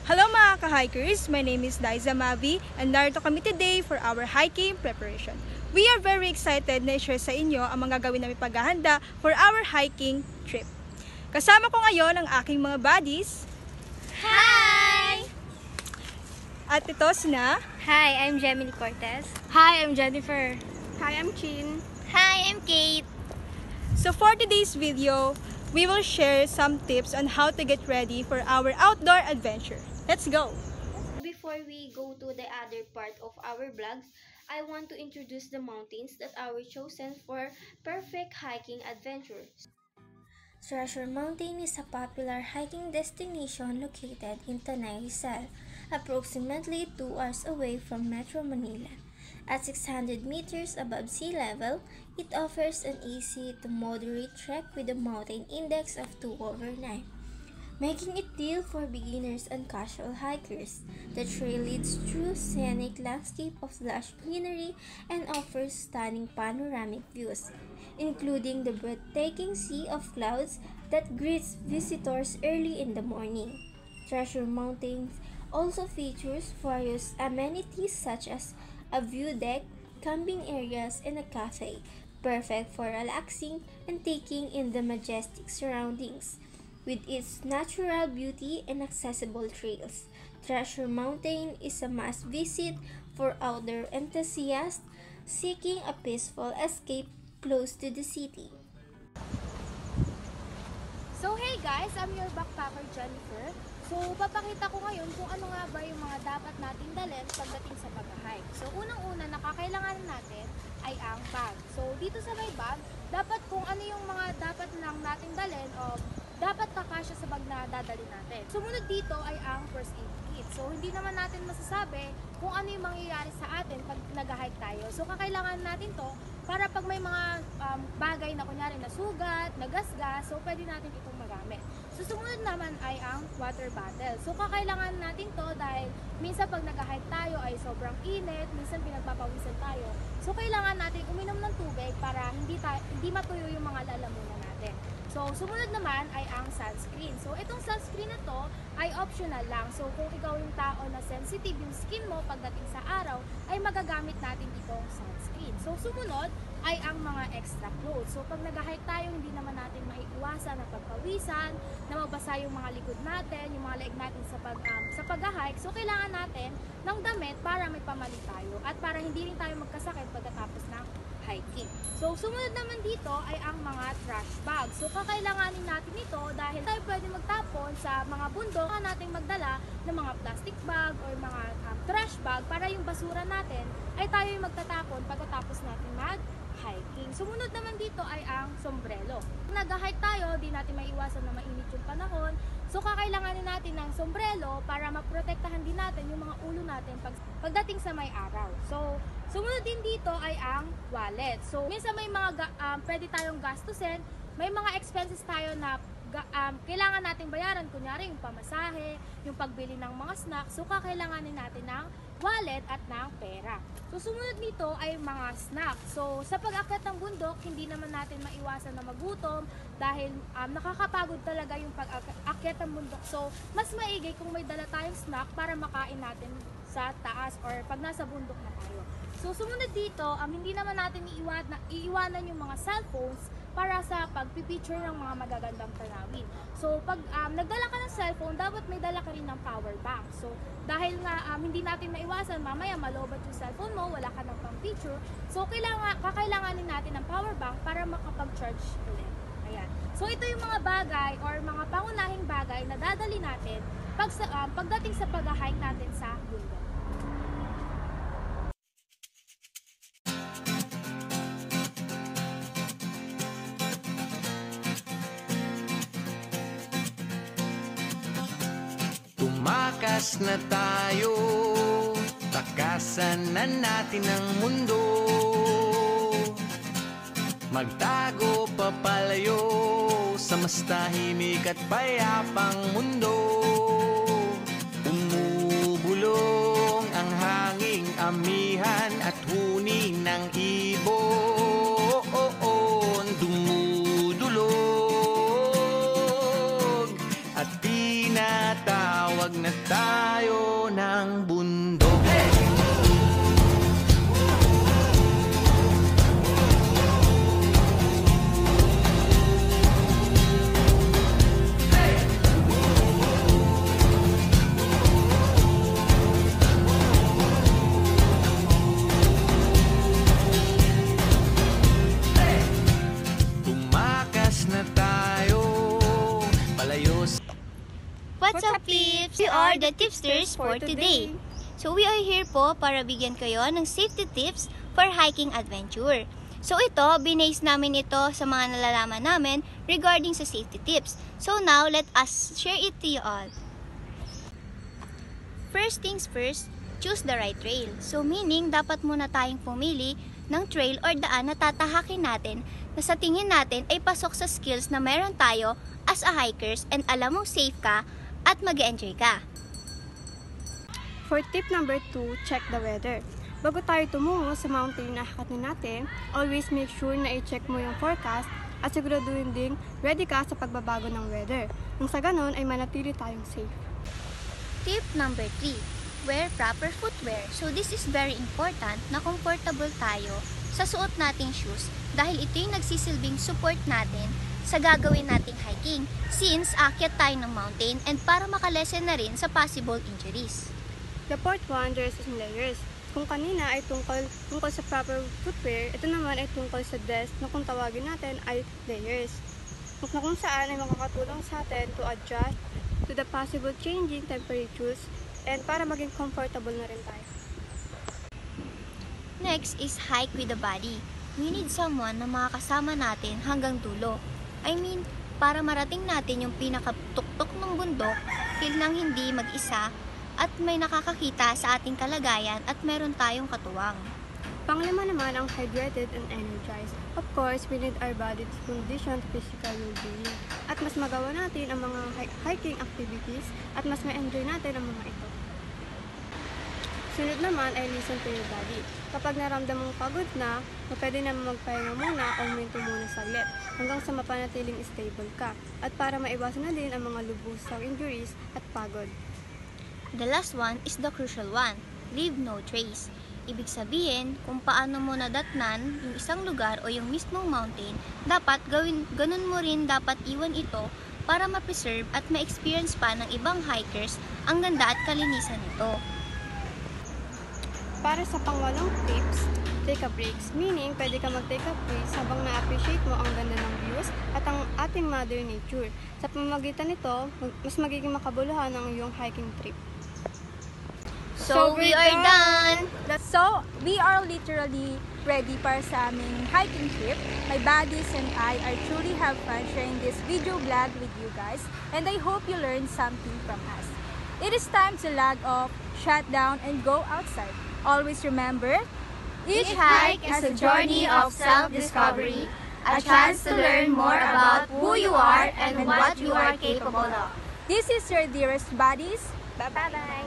Hello mga ka-hikers! My name is Liza Mavi and narito kami today for our hiking preparation. We are very excited na i-share sa inyo ang mga gawin namin paghahanda for our hiking trip. Kasama ko ngayon ang aking mga buddies. Hi! At ito sina. Hi, I'm Gemini Cortez. Hi, I'm Jennifer. Hi, I'm Chin. Hi, I'm Kate. So for today's video, we will share some tips on how to get ready for our outdoor adventure. Let's go! Before we go to the other part of our vlogs, I want to introduce the mountains that are chosen for perfect hiking adventures. Treasure Mountain is a popular hiking destination located in Tanay Rizal, approximately 2 hours away from Metro Manila. At 600 meters above sea level, it offers an easy to moderate trek with a mountain index of 2/9, making it ideal for beginners and casual hikers. The trail leads through scenic landscape of lush greenery and offers stunning panoramic views, including the breathtaking sea of clouds that greets visitors early in the morning. Treasure Mountain also features various amenities such as a view deck, camping areas, and a cafe, perfect for relaxing and taking in the majestic surroundings. With its natural beauty and accessible trails, Treasure Mountain is a must-visit for outdoor enthusiasts seeking a peaceful escape close to the city. So hey guys, I'm your backpacker Jennifer. So papakita ko ngayon kung ano nga ba yung mga dapat nating dalhin pagdating sa pag-hike. So unang-una na kakailanganin natin ay ang bag. So dito sa may bag, dapat kung ano yung mga dapat lang nating dalhin o dapat kakasya sa bag na dadalhin natin. Sumunod dito ay ang first aid kit. So hindi naman natin masasabi kung ano yung mangyayari sa atin pag nag-hike tayo. So kakailangan natin to para pag may mga bagay na kunyari na sugat, nagasgas, so pwede natin itong magamit. So sumunod naman ay ang water bottle. So kakailangan natin to dahil minsan pag nag-hike tayo ay sobrang init, minsan pinagpapawisan tayo. So kailangan natin uminom ng tubig para hindi matuyo yung mga lalamunan natin. So sumunod naman ay ang sunscreen. So itong sunscreen na to ay optional lang. So kung ikaw yung tao na sensitive yung skin mo pagdating sa araw, ay magagamit natin itong sunscreen. So sumunod ay ang mga extra clothes. So pag nag-hike tayo, hindi naman natin maiiwasan na pagpawisan, na mabasa yung mga likod natin, yung mga leeg natin sa pag-hike. So kailangan natin ng damit para may pamali tayo at para hindi rin tayo magkasakit pagkatapos ng hiking. So sumunod naman dito ay ang mga trash bag. So kakailanganin natin ito dahil tayo pwede magtapon sa mga bundok na nating magdala ng mga plastic bag or mga trash bag para yung basura natin ay tayo yung magtatapon pagkatapos natin mag-hiking. Sumunod naman dito ay ang sombrero. Kung nag-hike tayo, di natin maiwasan na mainit yung panahon. So kakailanganin natin ng sombrero para maprotektahan din natin yung mga ulo natin pagdating sa may araw. So sumunod din dito ay ang wallet. So minsan may mga pwede tayong gastusin, may mga expenses tayo na kailangan nating bayaran, kunyari yung pamasahe, yung pagbili ng mga snacks. So kakailanganin natin ng wallet at ng pera. So sumunod nito ay mga snack. So sa pag-akyat ng bundok, hindi naman natin maiwasan na magutom dahil nakakapagod talaga yung pag-akyat ng bundok. So mas maigi kung may dala tayong snack para makain natin sa taas or pag nasa bundok na tayo. So sumunod dito, hindi naman natin iiwanan yung mga cellphones para sa pagpipicture ng mga magagandang tanawin. So pag nagdala ka ng cellphone, dapat may dala ka rin ng power bank. So dahil nga hindi natin maiwasan, mamaya malobat yung cellphone mo, wala ka ng pang picture. So kakailanganin natin ng power bank para makapag-charge ulit. Ayan. So ito yung mga bagay or mga pangunahing bagay na dadali natin pagdating sa pag-hike natin sa bundok. Tumakas na tayo, takasan na natin ang mundo. Magtago papalayo sa mas tahimik at payapang mundo. Umubulong ang hanging amihan at huni ng ibon. Dumudulog at tinatawag Tumawag na tayo ng bundok. Tumakas na tayo palayo sa What's up, Tips? We are the Tipsters for today. So, we are here po para bigyan kayo ng safety tips for hiking adventure. So, ito, binase namin ito sa mga nalalaman namin regarding sa safety tips. So, now, let us share it to you all. First things first, choose the right trail. So, meaning, dapat muna tayong pumili ng trail or daan na tatahakin natin na sa tingin natin ay pasok sa skills na meron tayo as a hikers and alam mong safe ka at mag-enjoy ka. For tip number 2, check the weather. Bago tayo tumungo sa mountain na hakatin natin, always make sure na i-check mo yung forecast at siguraduhin ding ready ka sa pagbabago ng weather. Nang sa ganon ay manatili tayong safe. Tip number 3, wear proper footwear. So this is very important na comfortable tayo sa suot nating shoes dahil ito yung nagsisilbing support natin sa gagawin nating hiking since akyat tayo ng mountain and para makalesen na rin sa possible injuries. The fourth one, dress in layers. Kung kanina ay tungkol sa proper footwear, ito naman ay tungkol sa dress na kung tawagin natin ay layers. Kung saan ay makakatulong sa atin to adjust to the possible changing temperatures and para maging comfortable na rin tayo. Next is hike with a buddy. We need someone na makakasama natin hanggang dulo. Para marating natin yung pinakatuktok ng bundok, feel nang hindi mag-isa at may nakakakita sa ating kalagayan at meron tayong katuwang. Panglima naman ang hydrated and energized. Of course, we need our body to condition to physical well-being at mas magawa natin ang mga hiking activities at mas ma-enjoy natin ang mga ito. Sunod naman ay listen to your body. Kapag naramdam mong pagod na, pwede naman magpahinga muna o huminto muna saglit hanggang sa mapanatiling stable ka at para maiwasan na din ang mga lubusang injuries at pagod. The last one is the crucial one, leave no trace. Ibig sabihin, kung paano mo nadatnan yung isang lugar o yung mismong mountain, dapat ganun mo rin dapat iwan ito para ma-preserve at ma-experience pa ng ibang hikers ang ganda at kalinisan nito. Para sa pangwalong tips, take a breaks, meaning pwede ka mag-take a breaks habang na-appreciate mo ang ganda ng views at ang ating mother nature. Sa pamamagitan nito, mas magiging makabuluhan ang iyong hiking trip. So, we are done! So, we are literally ready para sa aming hiking trip. My buddies and I are truly have fun sharing this video vlog with you guys and I hope you learned something from us. It is time to log off, shut down, and go outside. Always remember, Each hike is a journey of self-discovery, a chance to learn more about who you are and what you are capable of. this is your dearest buddies. Bye-bye!